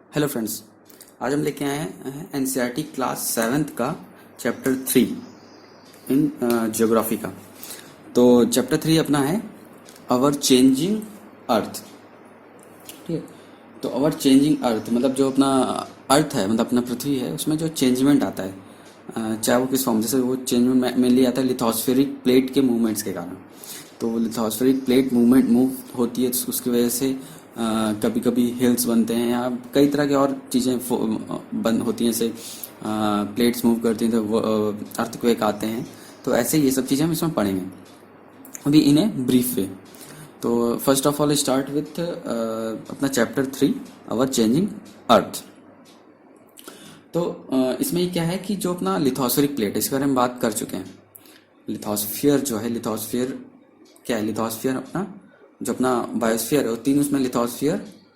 Hello friends. आज हम लेके आए हैं एनसीईआरटी क्लास 7th का चैप्टर 3 इन ज्योग्राफी का। तो चैप्टर 3 अपना है अवर चेंजिंग अर्थ। ठीक है। तो अवर चेंजिंग अर्थ मतलब जो अपना अर्थ है, मतलब अपना पृथ्वी है, उसमें जो चेंजमेंट आता है, चाहे वो किस फॉर्म, जैसे वो चेंजमेंट मेनली आता है लिथोस्फेरिक प्लेट के मूवमेंट्स के कारण। तो लिथोस्फेरिक प्लेट मूवमेंट मूव होती है, तो उसकी वजह से कभी कभी हिल्स बनते हैं या कई तरह की और चीज़ें बन होती हैं, जैसे प्लेट्स मूव करती हैं तो अर्थक्वेक आते हैं। तो ऐसे ये सब चीज़ें हम इसमें पढ़ेंगे अभी इन ए ब्रीफ वे। तो first of all start with अपना चैप्टर 3 अवर चेंजिंग अर्थ। तो इसमें ये क्या है कि जो अपना लिथोस्फेरिक प्लेट है, इसके बारे में बात कर चुके हैं। लिथोस्फियर जो है, लिथोस्फियर क्या है? लिथोस्फियर अपना जो अपना बायोस्फियर है, वो तीन उसमें लिथोस्फियर,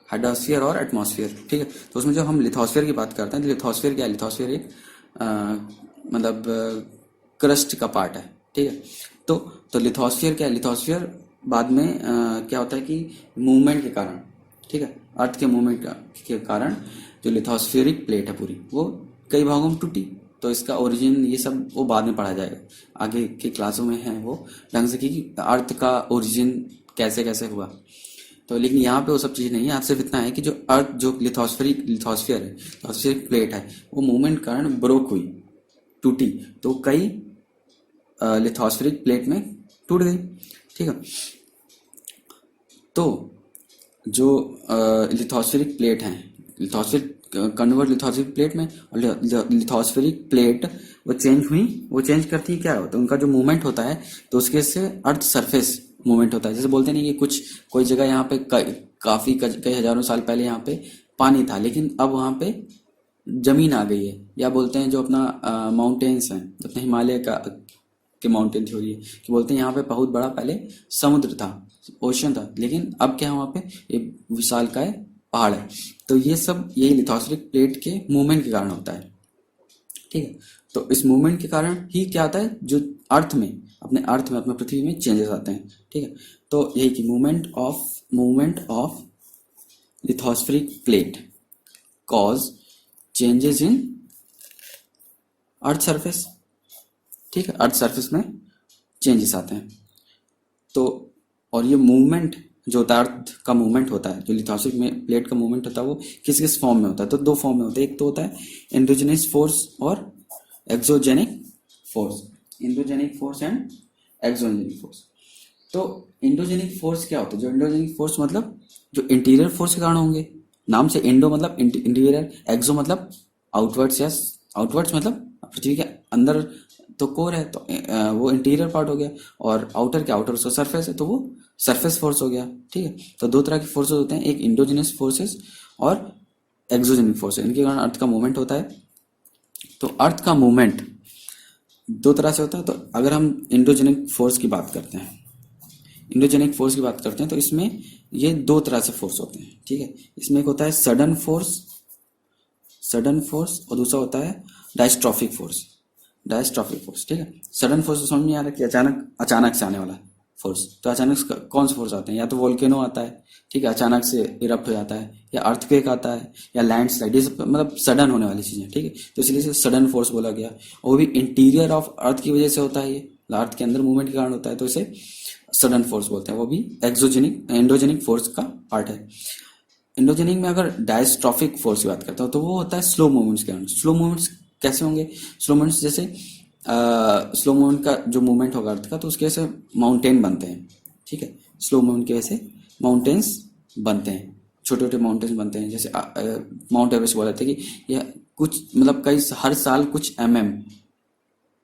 हाइड्रोस्फियर और एटमॉस्फियर। ठीक है। तो उसमें जो हम लिथोस्फियर की बात करते हैं, तो लिथोस्फियर क्या है? लिथोस्फियर एक मतलब क्रस्ट का पार्ट है। ठीक है। तो लिथोस्फियर क्या है? लिथोस्फियर बाद में क्या होता है कि मूवमेंट के कारण, ठीक है, अर्थ के मूवमेंट के कारण जो लिथोस्फेरिक प्लेट है पूरी, वो कई भागों में टूटी। तो इसका ओरिजिन ये सब वो बाद में पढ़ा जाएगा, आगे की क्लासों में है वो ढंग से, कि अर्थ का ओरिजिन कैसे कैसे हुआ। तो लेकिन यहाँ पे वो सब चीज़ नहीं है। आज सिर्फ इतना है कि जो अर्थ, जो लिथोस्फियर है, लिथोस्फेरिक प्लेट है, वो मूवमेंट के कारण ब्रोक हुई, टूटी। तो कई लिथोस्फेरिक प्लेट में टूट गई। ठीक है। तो जो लिथोस्फेरिक प्लेट हैं, लिथोस्फेरिक कन्वर्ट लिथोस्फेरिक प्लेट में, और लिथोस्फेरिक प्लेट वो चेंज हुई। वो चेंज करती है क्या होता है? उनका जो मूवमेंट होता है, तो उसके से अर्थ सरफेस मूवमेंट होता है। जैसे बोलते नहीं कि कुछ कोई जगह यहाँ पे काफी कई हजारों साल पहले यहाँ पे पानी था, लेकिन अब वहाँ पे जमीन आ गई है। या बोलते हैं जो अपना माउंटेन्स हैं, अपने हिमालय का के माउंटेन थ्योरी है, कि बोलते हैं यहाँ पे बहुत बड़ा पहले समुद्र था, ओशन था, लेकिन अब क्या है, वहाँ पे एक विशालकाय पहाड़ है। तो ये सब यही लिथोस्फेरिक प्लेट के मूवमेंट के कारण होता है। ठीक है। तो इस मूवमेंट के कारण ही क्या आता है, जो अर्थ में, अपने पृथ्वी में चेंजेस आते हैं। ठीक है। तो यही कि movement of lithospheric plate cause changes in earth surface. ठीक है। अर्थ सरफेस में चेंजेस आते हैं। तो और ये मूवमेंट जो होता है, अर्थ का मूवमेंट होता है, जो लिथोस्फेरिक में प्लेट का मूवमेंट होता है, वो किस किस फॉर्म में होता है? तो दो फॉर्म में होता है। एक तो होता है एंडोजेनिक फोर्स और exogenic force. Endogenic force and exogenic force. तो एंडोजेनिक फोर्स क्या होता है? जो एंडोजेनिक फोर्स मतलब जो इंटीरियर फोर्स के कारण होंगे। नाम से एंडो मतलब इंटीरियर, एक्सो मतलब आउटवर्ड्स, या आउटवर्ड्स मतलब पृथ्वी के अंदर तो कोर है, तो वो इंटीरियर पार्ट हो गया। और आउटर क्या? आउटर उसका सरफेस है, तो वो सरफेस फोर्स हो गया। ठीक है। तो दो तरह के फोर्सेस होते हैं, एक इंडोजिनस फोर्सेस और एक्सोजेनिक फोर्सेस। इनके कारण अर्थ का मूवमेंट होता है। तो अर्थ का मूवमेंट दो तरह से होता है। तो अगर हम इंडोजेनिक फोर्स की बात करते हैं, तो इसमें ये दो तरह से फोर्स होते हैं। ठीक है। इसमें एक होता है सडन फोर्स और दूसरा होता है डायस्ट्रॉफिक फोर्स। ठीक है। सडन फोर्स तो समझ में आ रहा है कि अचानक से आने वाला फोर्स। तो अचानक से कौन से फोर्स आते हैं? या तो वोल्केनो आता है, ठीक है, अचानक से इरप्ट हो जाता है, या अर्थक्वेक आता है, या लैंडस्लाइड। ये सब मतलब सडन होने वाली चीजें। ठीक है। तो इसलिए इसे सडन फोर्स बोला गया। और वो भी इंटीरियर ऑफ अर्थ की वजह से होता है, ये अर्थ के अंदर मूवमेंट के कारण होता है, तो इसे सडन फोर्स बोलते हैं। वो भी एंडोजेनिक फोर्स का पार्ट है। एंडोजेनिक में अगर डायस्ट्रॉफिक फोर्स की बात करता हूँ, तो वो होता है स्लो मूवमेंट्स के कारण। स्लो मूवमेंट्स कैसे होंगे? स्लो मूवमेंट्स जैसे स्लो मूवमेंट का जो मूवमेंट होगा अर्थ का, तो उसके वजह से माउंटेन बनते हैं। ठीक है। स्लो मूवमेंट की वजह से माउंटेन्स बनते हैं, छोटे छोटे माउंटेन्स बनते हैं। जैसे माउंट एवरेस्ट बोला था कि यह कुछ मतलब हर साल कुछ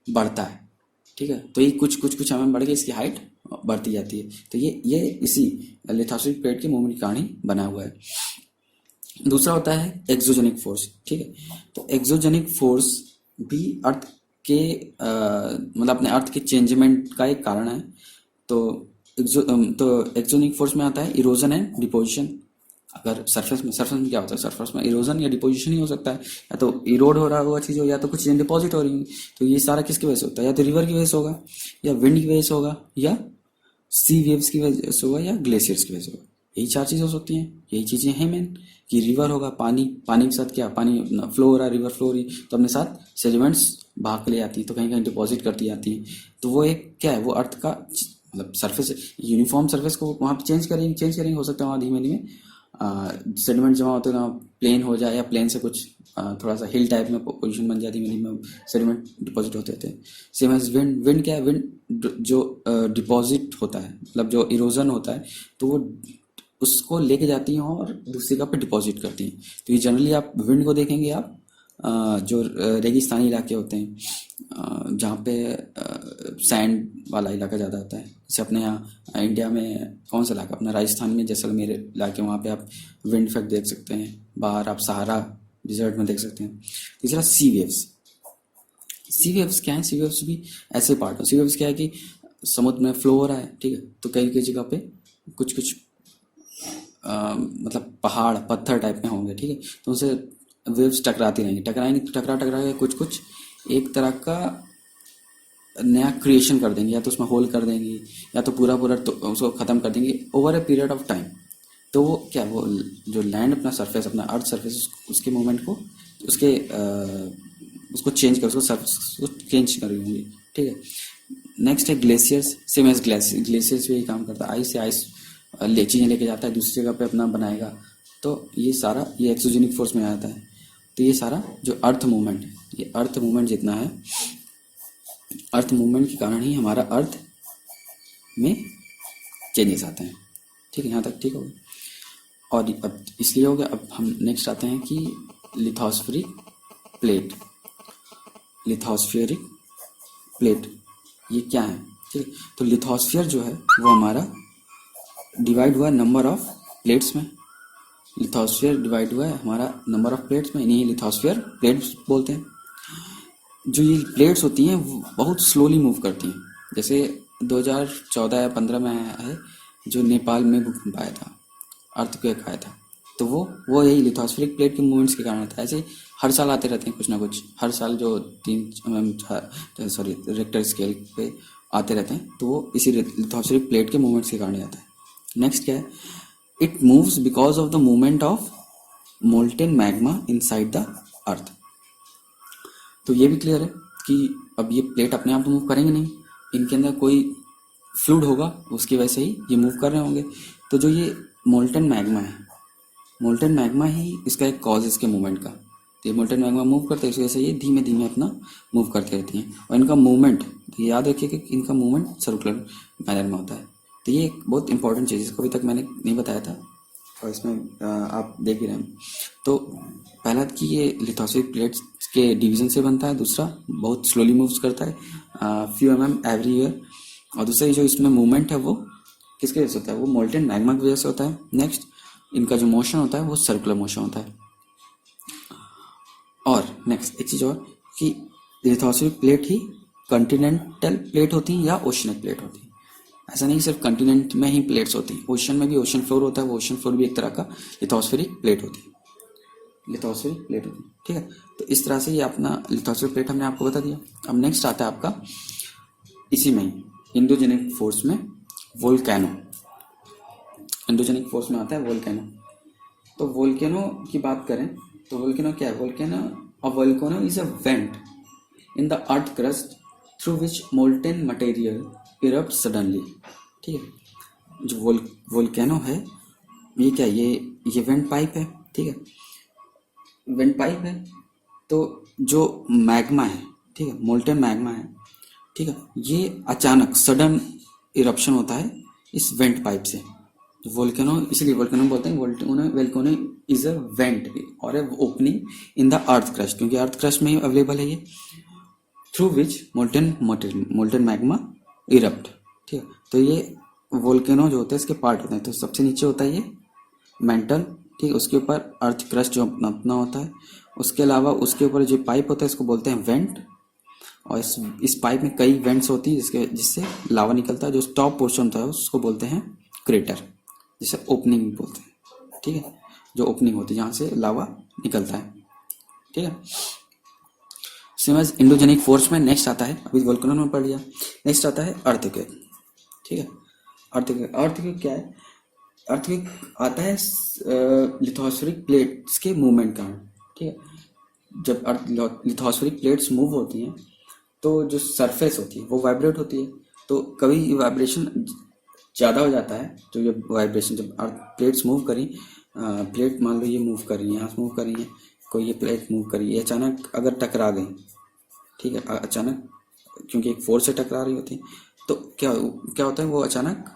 बढ़ता है। ठीक है। तो ये कुछ बढ़ के इसकी हाइट बढ़ती जाती है। तो ये इसी लिथोस्फेरिक प्लेट के मूवमेंट के कारण ही बना हुआ है। दूसरा होता है एक्सोजेनिक फोर्स। ठीक है। तो एक्सोजेनिक फोर्स भी अर्थ के मतलब अपने अर्थ के चेंजमेंट का एक कारण है। तो एक्सोजेनिक फोर्स में आता है इरोजन एंड डिपोजिशन। अगर सरफेस में क्या होता है? सरफेस में इरोजन या डिपोजिशन ही हो सकता है। या तो इरोड हो रहा होगा चीज हो, या तो कुछ डिपॉजिट हो रही है। तो ये सारा किसकी वजह से होता है? या तो रिवर की वजह से होगा, या विंड की वजह से होगा, या सी वेव्स की वजह से होगा, या ग्लेशियर्स की वजह से होगा। यही 4 चीज़ें हो सकती हैं, यही चीज़ें हैं मेन, कि रिवर होगा, पानी, पानी के साथ क्या, पानी फ्लो हो रहा है, रिवर फ्लो हो रही है, तो अपने साथ सेडिमेंट्स भाग के ले आती है, तो कहीं कहीं डिपॉजिट करती आती है। तो वो एक क्या है, वो अर्थ का मतलब सरफेस, यूनिफॉर्म सरफेस को वहाँ पे चेंज करेंगे, हो सकता है वहाँ धीमे धीमे सेडिमेंट जमा होते ना, प्लेन हो जाए, या प्लेन से कुछ थोड़ा सा हिल टाइप में पोजीशन बन जाती है, धीमे धीमे सेडिमेंट डिपॉजिट होते रहते हैं। सेम एज विंड, विंड क्या है, विंड जो डिपॉजिट होता है, मतलब जो इरोजन होता है, तो वो उसको लेके जाती हैं और दूसरी जगह पे डिपॉजिट करती हैं। तो ये जनरली आप विंड को देखेंगे आप जो रेगिस्तानी इलाके होते हैं, जहाँ पे सैंड वाला इलाका ज़्यादा होता है, जैसे अपने यहाँ इंडिया में कौन सा इलाका, अपना राजस्थान में जैसलमेर इलाके, वहाँ पे आप विंड इफेक्ट देख सकते हैं। बाहर आप सहारा डिजर्ट में देख सकते हैं। तीसरा सी वेव्स। सी वेव्स क्या है, सी वेव्स भी ऐसे पार्ट हो। सी वेव्स क्या है कि समुद्र में फ्लो हो रहा है, ठीक है, तो कई कई जगह पे कुछ कुछ मतलब पहाड़ पत्थर टाइप में होंगे, ठीक है, तो उनसे वेव्स टकराती रहेंगी, टकराएंगी तो टकरा टकरा के कुछ कुछ एक तरह का नया क्रिएशन कर देंगे, या तो उसमें होल कर देंगी, या तो पूरा पूरा तो उसको ख़त्म कर देंगे over a period of time. तो वो क्या, वो जो लैंड अपना सरफेस, अपना अर्थ सरफेस, उसके मूवमेंट को, उसके उसको चेंज कर, उसको चेंज कर रही होंगी, ठीक है। नेक्स्ट है ग्लेशियर्स। सेम एज ग्लेशियर्स भी यही काम करता है, आइस से आइस चीज़ें लेके जाता है, दूसरी जगह पे अपना बनाएगा, तो ये सारा ये एक्सोजेनिक फोर्स में आता है। तो ये सारा जो अर्थ मूवमेंट है, ये अर्थ मूवमेंट जितना है, अर्थ मूवमेंट के कारण ही हमारा अर्थ में चेंजेस आते हैं, ठीक है, यहाँ तक ठीक होगा। और अब इसलिए हो गया। अब हम नेक्स्ट आते हैं कि लिथोस्फेरिक प्लेट। लिथोस्फेरिक प्लेट ये क्या है, ठीक है। तो लिथोस्फीयर जो है वो हमारा डिवाइड हुआ नंबर ऑफ प्लेट्स में। लिथोस्फीयर डिवाइड हुआ है हमारा नंबर ऑफ प्लेट्स में, इन्हीं लिथोस्फीयर प्लेट्स बोलते हैं। जो ये प्लेट्स होती हैं वो बहुत स्लोली मूव करती हैं। जैसे 2014 या 15 में आया है जो नेपाल में भूकंप आया था, अर्थक्वेक आया था, तो वो यही लिथोस्फेरिक प्लेट के मूवमेंट्स के कारण था। ऐसे हर साल आते रहते हैं कुछ ना कुछ, हर साल जो 3 रेक्टर स्केल पे आते रहते हैं, तो वो इसी लिथोस्फेरिक प्लेट के मूवमेंट्स के कारण आता है। नेक्स्ट क्या है, it moves because of the movement of molten magma inside the earth. तो ये भी क्लियर है कि अब ये प्लेट अपने आप तो मूव करेंगे नहीं, इनके अंदर कोई फ्लूइड होगा, उसकी वजह से ही ये मूव कर रहे होंगे। तो जो ये मोल्टेन मैग्मा है, मोल्टेन मैग्मा ही इसका एक कॉज है इसके मूवमेंट का। तो ये मोल्टेन मैग्मा मूव करते हैं, इस वजह से ये धीमे धीमे अपना मूव करती रहती हैं। और इनका मूवमेंट याद रखिए कि इनका मूवमेंट सर्कुलर मैनर में होता है। तो ये एक बहुत इंपॉर्टेंट चीज़ है, इसको अभी तक मैंने नहीं बताया था और इसमें आप देख भी रहे हैं। तो पहला कि ये लिथोस्फेरिक प्लेट्स के डिवीजन से बनता है, दूसरा बहुत स्लोली मूव्स करता है फ्यू mm एवरी ईयर, और दूसरा जो इसमें मूवमेंट है वो किसके वजह से होता है, वो मोल्टेन मैग्मा की वजह से होता है। नेक्स्ट इनका जो मोशन होता है वो सर्कुलर मोशन होता है। और नेक्स्ट एक चीज़ और कि लिथोस्फेरिक प्लेट ही कॉन्टिनेंटल प्लेट होती है या ओशनिक प्लेट होती है। ऐसा नहीं सिर्फ कॉन्टिनेंट में ही प्लेट्स होती हैं, ओशन में भी ओशन फ्लोर होता है, वो ओशन फ्लोर भी एक तरह का लिथोस्फेरिक प्लेट होती है, लिथोस्फेरिक प्लेट होती है, ठीक है। तो इस तरह से ये अपना लिथोस्फेरिक प्लेट हमने आपको बता दिया। अब नेक्स्ट आता है आपका इसी में ही इंडोजेनिक फोर्स में वोल्केनो। इंडोजेनिक फोर्स में आता है वोल्केनो। तो वोल्केनो की बात करें तो वोल्केनो क्या है, volcano is a went in the earth crust through which molten material erupt suddenly, ठीक है। जो वोल्केनो है ये क्या, ये वेंट पाइप है, ठीक है, वेंट पाइप है। तो जो मैग्मा है, ठीक है, मोल्टेन मैग्मा है, ठीक है, ये अचानक सडन इरप्शन होता है इस वेंट पाइप से। तो वोल्केनो इसलिए वोल्केनो बोलते हैं, वोल्केनो इज अ वेंट और ए opening in the earth crust, क्योंकि अर्थ क्रस्ट में ही अवेलेबल है ये, through which molten magma erupt, ठीक है। तो ये वोल्केनो जो होता है इसके पार्ट होते हैं। तो सबसे नीचे होता है ये मेंटल, ठीक है, उसके ऊपर अर्थ क्रस्ट जो अपना होता है, उसके अलावा उसके ऊपर जो पाइप होता है इसको बोलते हैं वेंट, और इस पाइप में कई वेंट्स होती है जिससे लावा निकलता है। जो टॉप पोर्शन होता है उसको बोलते हैं क्रेटर, जिसे ओपनिंग बोलते हैं, ठीक है, जो ओपनिंग होती है जहाँ से लावा निकलता है, ठीक है। सेम एज इंडोजेनिक फोर्स में नेक्स्ट आता है, अभी वोल्केनो में पढ़ लिया, नेक्स्ट आता है अर्थक्वेक, ठीक है। अर्थक्वेक क्या है, अर्थक्वेक आता है लिथोस्फेरिक प्लेट्स के मूवमेंट का, ठीक है। जब अर्थ लिथोस्फेरिक प्लेट्स मूव होती हैं तो जो सरफेस होती है वो वाइब्रेट होती है, तो कभी वाइब्रेशन ज़्यादा हो जाता है। जो ये वाइब्रेशन जब अर्थ प्लेट्स मूव करी, प्लेट मान लो ये मूव कर रही है, यहाँ से मूव कर रही है, कोई ये प्लेट मूव करी, ये अचानक अगर टकरा गई, ठीक है, अचानक क्योंकि एक फोर्स से टकरा रही होती है, तो क्या क्या होता है, वो अचानक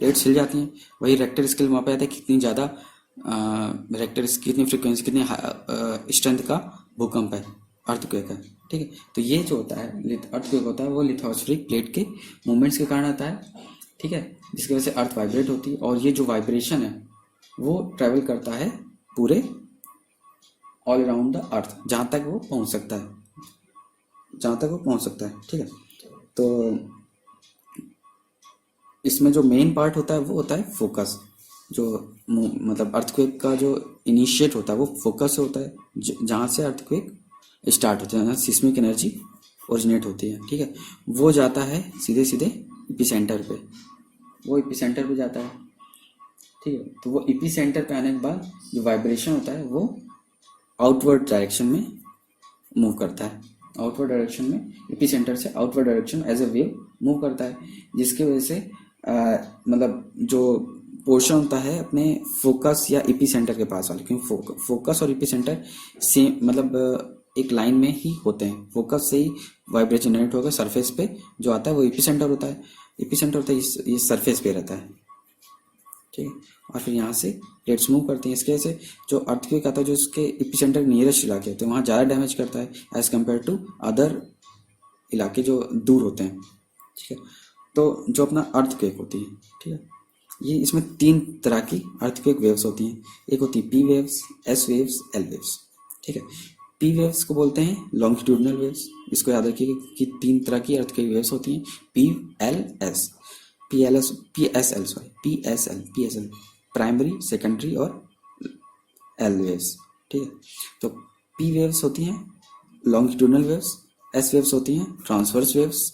प्लेट्स हिल जाती हैं। वही रेक्टर स्केल वहाँ पे आता है कितनी ज़्यादा रेक्टर कितनी फ्रिक्वेंसी, कितनी स्ट्रेंथ का भूकंप है, अर्थक्वेक है, ठीक है। तो ये जो होता है अर्थक्वेक होता है वो लिथोस्फेरिक प्लेट के मूवमेंट्स के कारण आता है, ठीक है, जिसकी वजह से अर्थ वाइब्रेट होती है। और ये जो वाइब्रेशन है वो ट्रेवल करता है पूरे ऑल अराउंड द अर्थ, जहाँ तक वो पहुँच सकता है, जहाँ तक वो पहुँच सकता है, ठीक है। तो इसमें जो मेन पार्ट होता है वो होता है फोकस। जो मतलब अर्थक्वेक का जो इनिशिएट होता है वो फोकस से होता है, जहाँ से अर्थक्वेक स्टार्ट होता है, जहाँ सिस्मिक एनर्जी ओरिजिनेट होती है, ठीक है। वो जाता है सीधे सीधे एपिसेंटर पे, वो एपिसेंटर पे जाता है, ठीक है। तो वो एपिसेंटर पे आने के बाद जो वाइब्रेशन होता है वो आउटवर्ड डायरेक्शन में मूव करता है, आउटवर्ड डायरेक्शन में, एपिसेंटर से outward direction as a wave move करता है, जिसकी वजह से मतलब जो पोर्शन होता है अपने फोकस या एपिसेंटर के पास वाले, क्योंकि फोकस और एपिसेंटर सेम मतलब एक लाइन में ही होते हैं। फोकस से ही वाइब्रेशन जनरेट होगा, सरफेस पे जो आता है वो एपिसेंटर होता है, एपिसेंटर होता है ये सरफेस पे रहता है, ठीक है। और फिर यहाँ से प्लेट्स मूव करती हैं, इसके वजह से जो अर्थक्वेक आता है जो इसके एपिसेंटर नियरेस्ट इलाके होते हैं वहाँ ज़्यादा डैमेज करता है एज कम्पेयर टू अदर इलाके जो दूर होते हैं, ठीक है। तो जो अपना अर्थक्वेक होती है, ठीक है, ये इसमें 3 तरह की अर्थक्वेक वेव्स होती हैं। एक होती है P waves, S waves, L waves, ठीक है। पी वेव्स को बोलते हैं लॉन्गिट्यूडनल वेव्स। इसको याद रखिए कि 3 तरह की अर्थक्वेक वेव्स होती हैं, P L S, P L S, P S L, sorry P S L primary, secondary और एल वेव्स, ठीक है। तो पी वेव्स होती हैं लॉन्गिट्यूडनल वेव्स, एस वेव्स होती हैं ट्रांसवर्स वेव्स,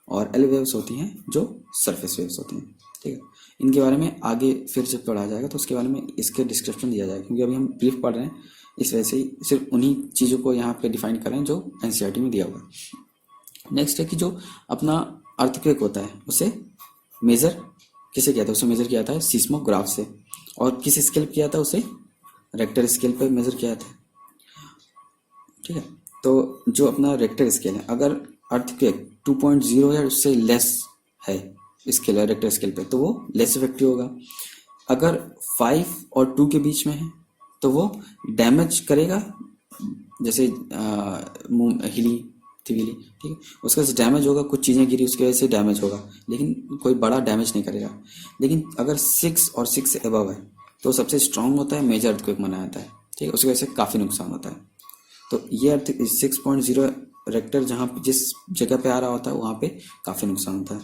और एल वेव्स होती हैं जो सरफेस वेव्स होती हैं, ठीक है। इनके बारे में आगे फिर से पढ़ा जाएगा, तो उसके बारे में इसके डिस्क्रिप्शन दिया जाएगा, क्योंकि अभी हम ब्रीफ पढ़ रहे हैं, इस वजह से ही सिर्फ उन्हीं चीज़ों को यहाँ पे डिफाइन कर रहे हैं जो एनसीईआरटी में दिया हुआ है। नेक्स्ट है कि जो अपना अर्थक्वेक होता है उसे मेज़र किसे किया था, उसे मेज़र किया था सिस्मोग्राफ से, और किस स्केल किया था, उसे रेक्टर स्केल पर मेज़र किया था, ठीक है। तो जो अपना रेक्टर स्केल है, अगर अर्थक्वेक 2.0 या उससे लेस है स्केल है रेक्टर स्केल पे, तो वो लेस इफेक्टिव होगा। अगर 5 और 2 के बीच में है तो वो डैमेज करेगा, जैसे हिली थिविली, ठीक है, उसका डैमेज होगा, कुछ चीज़ें गिरी उसकी वजह से डैमेज होगा, लेकिन कोई बड़ा डैमेज नहीं करेगा। लेकिन अगर 6 और 6 से अबव है तो सबसे स्ट्रांग होता है, मेजर अर्थक्वेक माना जाता है, ठीक है, उसकी वजह से काफ़ी नुकसान होता है। तो ये अर्थ 6.0 रेक्टर जहाँ जिस जगह पे आ रहा होता है वहाँ पे काफ़ी नुकसान होता है,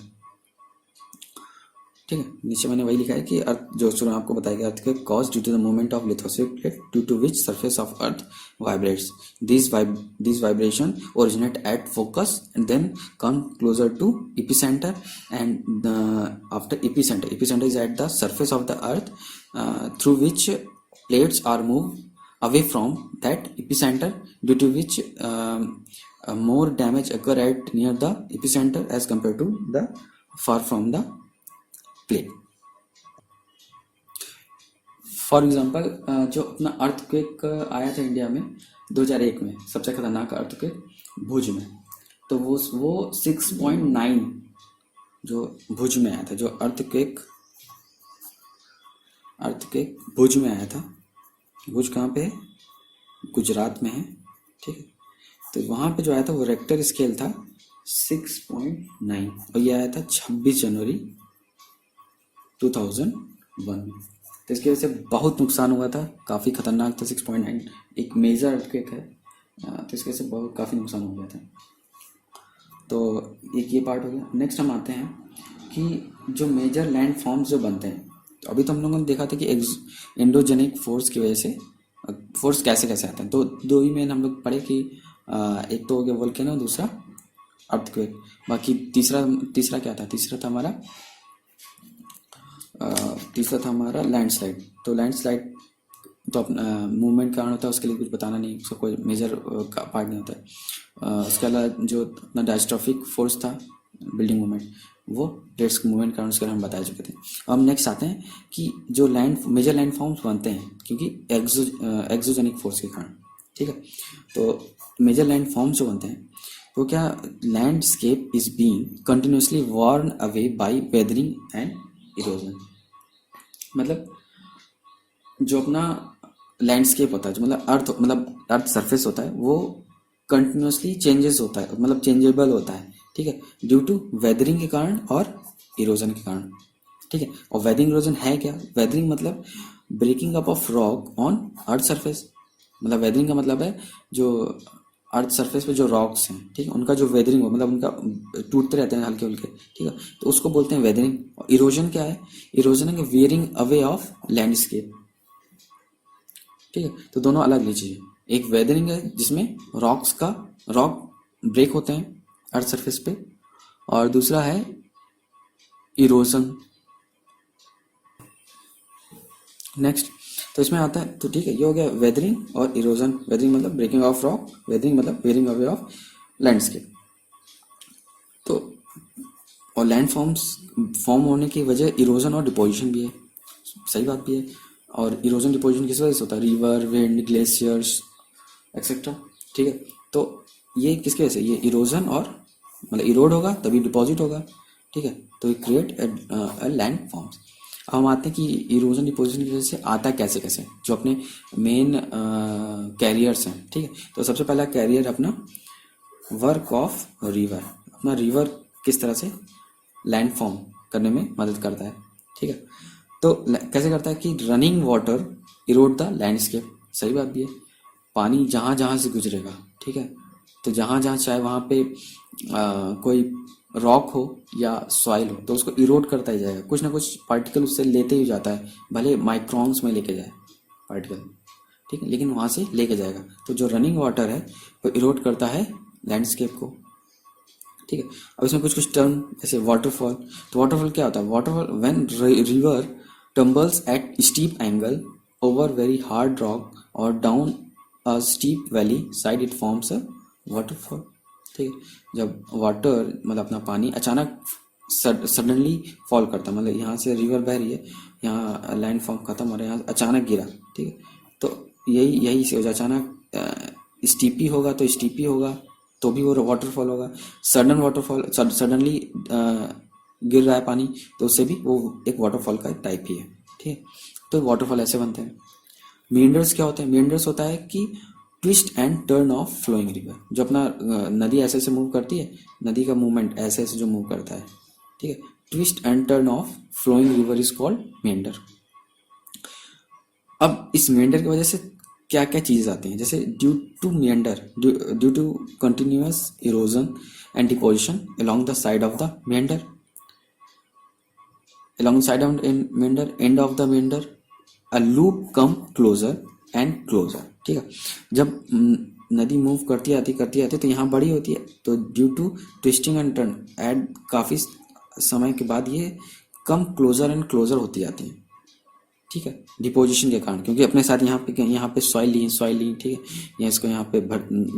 ठीक है। नीचे मैंने वही लिखा है कि अर्थ जो शुरू में आपको बताया गया, earthquake cause due to the movement of lithospheric plate due to which surface of earth vibrates, this vibration originate at focus and then come closer to epicentre, and after epicentre is at the surface of the earth through which plates are moved away from that epicenter, due to which more damage occur at near the epicenter as compared to the far from the plate. For example जो अपना earthquake आया था India में 2001 में, सबसे खतरनाक earthquake भुज में, तो वो 6.9 जो भुज में आया था, जो अर्थक्वेक भुज में आया था। भुज कहाँ पे है, गुजरात में है, ठीक है। तो वहाँ पे जो आया था वो रेक्टर स्केल था 6.9, और ये आया था 26 जनवरी 2001 में। तो इसकी वजह से बहुत नुकसान हुआ था, काफ़ी खतरनाक था। 6.9 एक मेजर अर्थक्वेक है, तो इसकी वजह से बहुत काफ़ी नुकसान हो गया था। तो एक ये पार्ट हो गया। नेक्स्ट हम आते हैं कि जो मेजर लैंड फॉर्म्स जो बनते हैं, तो अभी तो हम लोगों ने देखा था कि एंडोजेनिक फोर्स की वजह से फोर्स कैसे कैसे आते हैं। तो दो ही में हम लोग पढ़े कि एक तो हो गया वोल्केनो, दूसरा अर्थक्वेक। बाकी तीसरा क्या था, तीसरा था हमारा तीसरा था हमारा लैंडस्लाइड। तो लैंडस्लाइड तो अपना मूवमेंट कारण होता है, उसके लिए कुछ बताना नहीं, उसका कोई मेजर पार्ट नहीं होता है। उसके अलावा जो अपना डायस्ट्रॉफिक फोर्स था बिल्डिंग मूवमेंट, वो प्लेट्स मूवमेंट कारण उसके हम बता चुके थे। अब हम नेक्स्ट आते हैं कि जो लैंड मेजर लैंड फॉर्म्स बनते हैं क्योंकि एक्सोजेनिक फोर्स के कारण, ठीक है। तो मेजर लैंड फॉर्म्स जो बनते हैं तो क्या, landscape is being continuously worn away by weathering and erosion. मतलब जो अपना लैंडस्केप होता है, जो मतलब अर्थ सरफेस होता है, वो कंटिन्यूसली चेंजेस होता है, मतलब चेंजेबल होता है, ठीक है, ड्यू टू वेदरिंग के कारण और इरोजन के कारण, ठीक है। और वेदरिंग इरोजन है क्या? वेदरिंग मतलब breaking up of rock on earth surface. मतलब वेदरिंग का मतलब है जो अर्थ सरफेस पे जो रॉक्स हैं, ठीक है, उनका जो वेदरिंग हो, मतलब उनका टूटते रहते हैं हल्के हल्के, ठीक है, तो उसको बोलते हैं वेदरिंग। और इरोजन क्या है? इरोजन है वेयरिंग अवे ऑफ लैंडस्केप, ठीक है। तो दोनों अलग लीजिए, एक वेदरिंग है जिसमें रॉक ब्रेक होते हैं अर्थ सरफेस पे, और दूसरा है इरोजन। नेक्स्ट, तो इसमें आता है, तो ठीक है, ये हो गया वेदरिंग और इरोजन। वेदरिंग मतलब ब्रेकिंग ऑफ रॉक, वेदरिंग मतलब वेयरिंग अवे ऑफ लैंडस्केप। तो और लैंड फॉर्म होने की वजह इरोजन और डिपोजिशन भी है, सही बात भी है। और इरोजन डिपोजिशन किस वजह से होता है? रिवर, विंड, ग्लेशियर्स एक्सेट्रा, ठीक है। तो ये किसकी वजह से? ये इरोजन और मतलब इरोड होगा तभी डिपॉजिट होगा, ठीक है। तो क्रिएट लैंड फॉर्म्स। अब हम आते हैं कि इरोजन डिपोजिशन की वजह से आता कैसे कैसे, जो अपने मेन कैरियर्स हैं, ठीक है। तो सबसे पहला कैरियर अपना वर्क ऑफ रिवर। अपना रिवर किस तरह से लैंड फॉर्म करने में मदद करता है, ठीक है। तो कैसे करता है कि running water Erode the landscape, सही बात भी है। पानी जहाँ जहाँ से गुजरेगा, ठीक है, तो जहाँ जहाँ चाहे वहाँ पे कोई रॉक हो या सॉइल हो तो उसको इरोड करता ही जाएगा, कुछ ना कुछ पार्टिकल उससे लेते ही जाता है, भले माइक्रोन्स में लेके जाए पार्टिकल, ठीक है, लेकिन वहाँ से लेके जाएगा। तो जो रनिंग वाटर है वो इरोड करता है लैंडस्केप को, ठीक है। अब इसमें कुछ कुछ टर्म जैसे वाटरफॉल। तो वाटरफॉल क्या होता है? Waterfall when river tumbles at steep angle over very hard rock और down a steep valley side, it forms a waterfall, ठीक है। जब वाटर मतलब अपना पानी अचानक सडनली फॉल करता है, मतलब यहाँ से रिवर बह रही है, यहाँ लैंड फॉर्म खत्म हो रहा है, यहाँ अचानक गिरा, ठीक है, तो यही यही से हो जाए। अचानक स्टीपी होगा तो स्टीपी होगा तो भी वो वाटरफॉल होगा। सडन वाटरफॉल, सडनली गिर रहा है पानी तो उससे भी वो एक वाटरफॉल का टाइप ही है, ठीक है। तो वाटरफॉल ऐसे बनते हैं। मींडर्स क्या होते हैं? मींडर्स होता है कि twist and turn of flowing river. जो अपना नदी ऐसे ऐसे मूव करती है, नदी का मूवमेंट ऐसे ऐसे जो मूव करता है, ठीक है, twist and turn of flowing river is called meander. अब इस मेंढर की वजह से क्या क्या चीज़ आती हैं, जैसे due to meander, due to continuous erosion and deposition along the side of the meander, along the side of meander, end of the meander, a loop come closer and closer, ठीक है। जब नदी मूव करती आती तो यहाँ बड़ी होती है, तो due to twisting and turned काफ़ी समय के बाद ये कम क्लोजर एंड क्लोजर होती जाती है, ठीक है, डिपोजिशन के कारण। क्योंकि अपने साथ यहाँ पे सॉइल ली, ठीक है, या इसको यहाँ पे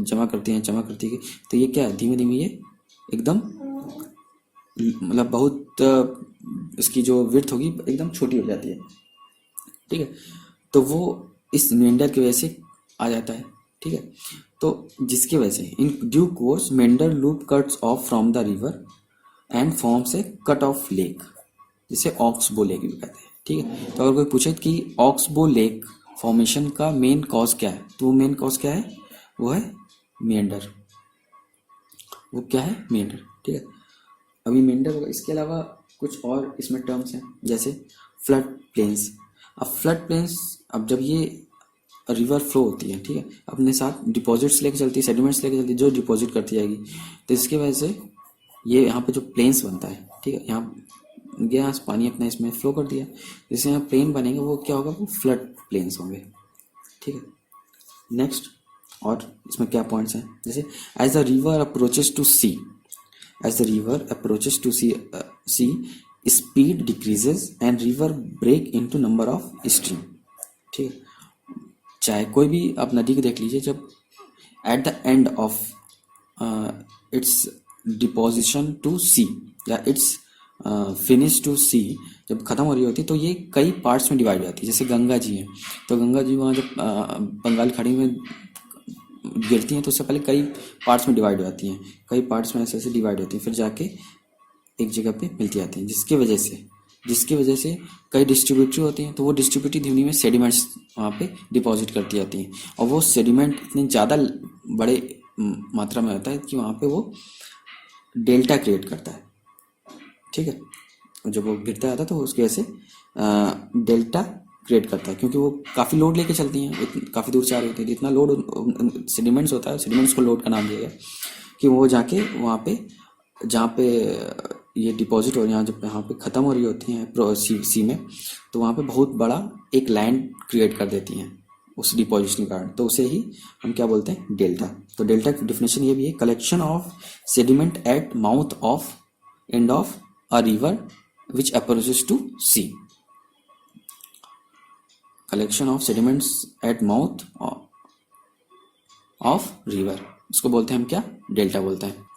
जमा करती है, तो ये क्या है, धीमे धीमे ये एकदम मतलब बहुत इसकी जो विड्थ होगी एकदम छोटी हो जाती है, ठीक है। तो वो इस मेंढर की वजह से आ जाता है, ठीक है। तो जिसकी वजह से in due course Mendhar loop cuts of from the river and forms a cut off lake, जिसे ऑक्सबो लेक भी कहते हैं, ठीक है। तो अगर कोई पूछे कि ऑक्सबो लेक फॉर्मेशन का मेन कॉज क्या है, तो वो मेन कॉज क्या है? वो है मेंढर। वो क्या है? मेंढर, ठीक है। अभी मेंढर होगा, इसके अलावा कुछ और इसमें टर्म्स हैं जैसे फ्लड प्लेन्स। अब फ्लड प्लेन्स, अब जब ये रिवर फ्लो होती है, ठीक है, अपने साथ डिपॉजिट्स लेके चलती है, सेडिमेंट्स लेके चलती है जो डिपॉजिट करती जाएगी, तो इसकी वजह से ये यहाँ पे जो प्लेन्स बनता है, ठीक है, यहाँ गया पानी अपना इसमें फ्लो कर दिया, जिससे यहाँ प्लेन बनेंगे, वो क्या होगा? वो फ्लड प्लेन्स होंगे, ठीक है। नेक्स्ट, और इसमें क्या पॉइंट्स हैं, जैसे as the river approaches to sea, as the river approaches to sea speed decreases and river break into number of stream. ठीक है, चाहे कोई भी आप नदी को देख लीजिए, जब at the end of its deposition to sea या इट्स फिनिश टू सी, जब खत्म हो रही होती है तो ये कई पार्ट्स में डिवाइड हो जाती है। जैसे गंगा जी है, तो गंगा जी वहाँ जब बंगाल खाड़ी में गिरती हैं तो उससे पहले कई पार्ट्स में डिवाइड हो जाती हैं, कई पार्ट्स में ऐसे ऐसे डिवाइड होती हैं, फिर जाके एक जगह पे मिलती जाती हैं, जिसकी वजह से कई डिस्ट्रीब्यूटरी होती हैं, तो वो डिस्ट्रीब्यूटरी ध्वनि में सेडिमेंट्स वहाँ पे डिपॉजिट करती जाती हैं, और वो सेडिमेंट इतने ज़्यादा बड़े मात्रा में होता है कि वहाँ पे वो डेल्टा क्रिएट करता है। ठीक है, जब वो गिरता जाता है तो उसकी वजह से डेल्टा क्रिएट करता है, क्योंकि वो काफ़ी लोड लेके चलती हैं, काफ़ी दूर से आ रही होती है, इतना लोड सेडिमेंट्स होता है, सेडिमेंट्स को लोड का नाम दिया गया कि वो जाके वहाँ पे जहाँ पे ये डिपॉजिट हो, यहाँ पे ख़त्म हो रही होती हैं सी में, तो वहाँ पे बहुत बड़ा एक लैंड क्रिएट कर देती हैं उस डिपॉजिशन के कारण, तो उसे ही हम क्या बोलते हैं, डेल्टा। तो डेल्टा की डिफिनेशन ये भी है, collection of sediment at mouth of end of a river which approaches to sea. Collection of sediments at mouth of river, उसको बोलते हैं हम क्या, डेल्टा बोलते हैं।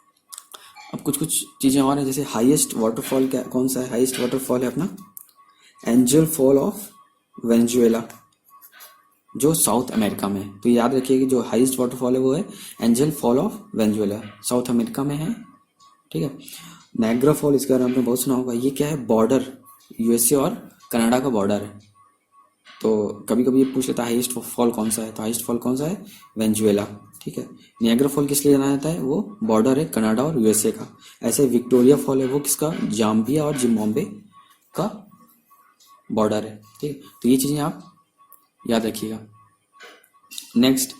अब कुछ चीज़ें और हैं, जैसे हाईएस्ट वाटरफॉल क्या कौन सा है, हाईएस्ट वाटरफॉल है अपना एंजल फॉल ऑफ वेनेजुएला, जो साउथ अमेरिका में है। तो याद रखिए कि जो हाईएस्ट वाटरफॉल है वो है angel fall of Venezuela, south America में है। ठीक है, नायग्रा फॉल, इसके बारे में आपने बहुत सुना होगा, ये क्या है, बॉर्डर यूएसए और कनाडा का बॉर्डर है। तो कभी कभी ये पूछ लेता है हाईएस्ट फॉल कौन सा है, तो हाईएस्ट फॉल कौन सा है, वेनेजुएला। ठीक है, नियाग्रा फॉल किस लिए जाना जाता है, वो बॉर्डर है कनाडा और यूएसए का। ऐसे विक्टोरिया फॉल है, वो किसका, जाम्बिया और जिम्बाब्वे का बॉर्डर है। ठीक है, तो ये चीज़ें आप याद रखिएगा। नेक्स्ट,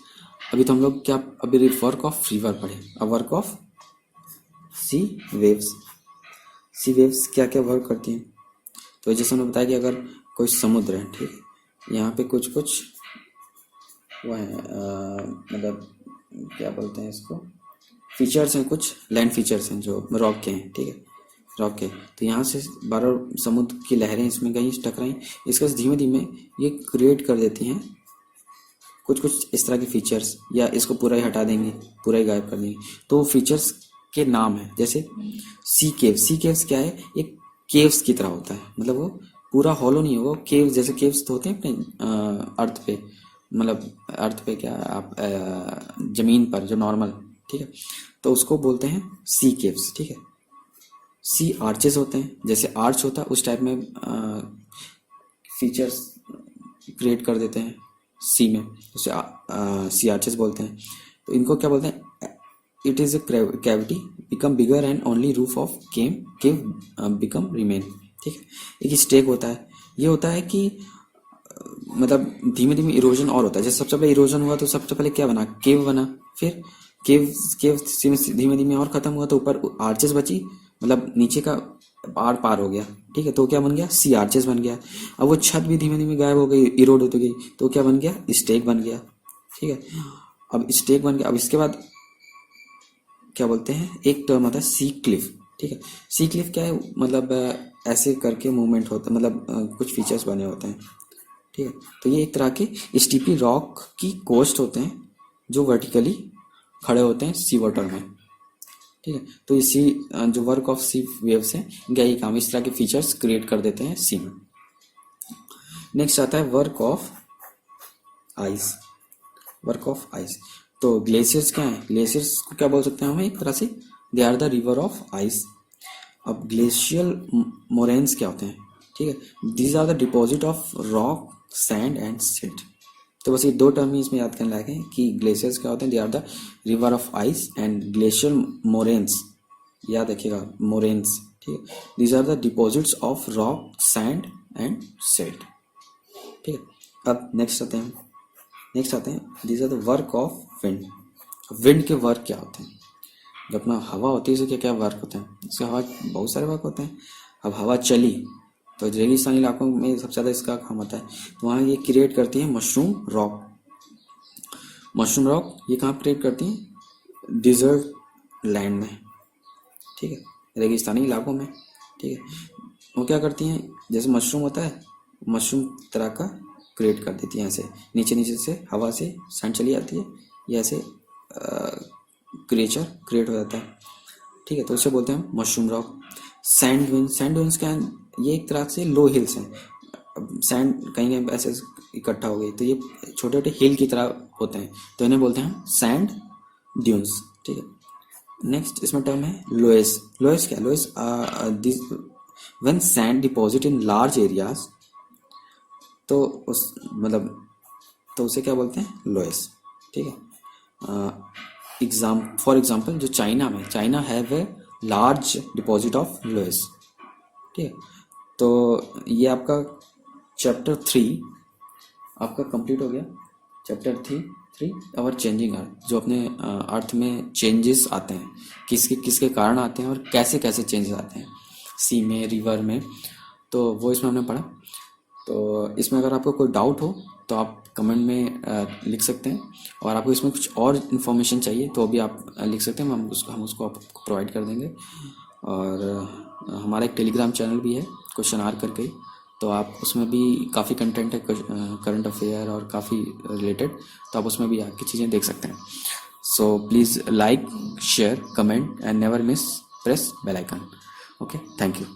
अभी तो हम लोग क्या, अभी वर्क ऑफ रिवर पढ़े, अब work of sea waves. Sea waves क्या क्या वर्क करती हैं, तो जैसे हमने बताया कि अगर कोई समुद्र है, ठीक है, यहाँ पे कुछ वो है, मतलब क्या बोलते हैं इसको, फीचर्स हैं, कुछ लैंड फीचर्स हैं जो रॉक के हैं। ठीक है, रॉक के, तो यहाँ से 12 समुद्र की लहरें इसमें गई टकराई, इसका धीमे धीमे ये क्रिएट कर देती हैं कुछ इस तरह के फीचर्स, या इसको पूरा ही हटा देंगे, पूरा ही गायब कर देंगे, तो फीचर्स के नाम है। जैसे सी केव्स क्या है, एक केव्स की तरह होता है, मतलब वो पूरा हॉलो नहीं होगा, केव्स जैसे केव्स तो होते हैं अपने अर्थ पे, मतलब अर्थ पे क्या आप जमीन पर जो नॉर्मल, ठीक है, तो उसको बोलते हैं सी केव्स। ठीक है, सी आर्चेस होते हैं, जैसे आर्च होता है उस टाइप में फीचर्स क्रिएट कर देते हैं सी में, उसे सी आर्चेस बोलते हैं। तो इनको क्या बोलते हैं, it is a cavity become bigger and only roof of cave become remain. ठीक है, एक स्टेक होता है, ये होता है कि मतलब धीमे धीमे इरोजन और होता है, जैसे सबसे पहले इरोजन हुआ तो सबसे पहले क्या बना, केव बना, फिर केव धीमे धीमे और खत्म हुआ तो ऊपर आर्चेस बची, मतलब नीचे का पार हो गया। ठीक है, तो क्या बन गया, सी आर्चेस बन गया। अब वो छत भी धीमे धीमे गायब हो गई, इरोड होती गई, तो क्या बन गया, स्टेक बन गया। ठीक है, अब स्टेक बन गया, अब इसके बाद क्या बोलते हैं, एक टर्म आता है सी क्लिफ। ठीक है, सी क्लिफ क्या है, मतलब ऐसे करके मूवमेंट होता है, मतलब कुछ फीचर्स बने होते हैं। ठीक है, तो ये एक तरह के स्टीपी रॉक की कोस्ट होते हैं जो वर्टिकली खड़े होते हैं सी वाटर में। ठीक है, तो इसी जो वर्क ऑफ सी वेव्स है, इनका यही काम, इस तरह के फीचर्स क्रिएट कर देते हैं सी में। नेक्स्ट आता है work of ice. Work of ice, तो ग्लेशियर्स क्या है, ग्लेशियर्स को क्या बोल सकते हैं हम, एक तरह से they are the river of ice. अब ग्लेशियल मोरेन्स क्या होते हैं, ठीक है, these are the deposit of rock, sand and silt. तो बस ये दो टर्म ही इसमें याद करने लायक है कि ग्लेशियर्स क्या होते हैं, they are the river of ice, and glacial moraines, याद रखिएगा मोरेन्स। ठीक है, these are the deposits of rock, sand and silt. ठीक है, अब नेक्स्ट आते हैं these are the work of wind. Wind के वर्क क्या होते हैं, जब अपना हवा होती है उसके क्या क्या वर्क होते हैं, इसके हवा बहुत सारे वर्क होते हैं। अब हवा चली तो रेगिस्तानी इलाकों में सबसे ज़्यादा इसका काम होता है, तो वहाँ ये क्रिएट करती है मशरूम रॉक। मशरूम रॉक ये कहाँ क्रिएट करती हैं, डिजर्ट लैंड में। ठीक है, रेगिस्तानी इलाकों में। ठीक है, वो क्या करती हैं, जैसे मशरूम होता है, मशरूम तरह का क्रिएट कर देती हैं, ऐसे नीचे नीचे से हवा से सैंड चली आती है, ये ऐसे क्रिएचर क्रिएट हो जाता है। ठीक है, तो उसे बोलते हैं mushroom rock. Sand dunes, sand dunes क्या है, ये एक तरह से लो हिल्स हैं। अब सैंड कहीं कहीं ऐसे इकट्ठा हो गई तो ये छोटे छोटे हिल की तरह होते हैं, तो इन्हें बोलते हैं सैंड ड्यून्स। ठीक है, नेक्स्ट इसमें टर्म है लोएस। लोएस क्या, loess this when sand deposit in large areas, तो उस मतलब तो उसे क्या बोलते हैं, लोएस। ठीक है, फॉर एग्जाम्पल जो चाइना में, China have a large deposit of loess. ठीक है, तो ये आपका चैप्टर 3 आपका कंप्लीट हो गया। चैप्टर 3 और चेंजिंग अर्थ, जो अपने अर्थ में चेंजेस आते हैं, किसके किसके कारण आते हैं और कैसे कैसे चेंजेस आते हैं, सी में, रिवर में, तो वो इसमें हमने पढ़ा। तो इसमें अगर आपको कोई डाउट हो तो आप कमेंट में लिख सकते हैं, और आपको इसमें कुछ और इन्फॉर्मेशन चाहिए तो भी आप लिख सकते हैं, हम उसको आपको प्रोवाइड कर देंगे। और हमारा एक टेलीग्राम चैनल भी है क्वेश्चन आर करके, तो आप उसमें भी काफ़ी कंटेंट है करंट अफेयर और काफ़ी रिलेटेड, तो आप उसमें भी आके चीज़ें देख सकते हैं। So please like, share, comment and never miss press bell icon. Okay, thank you.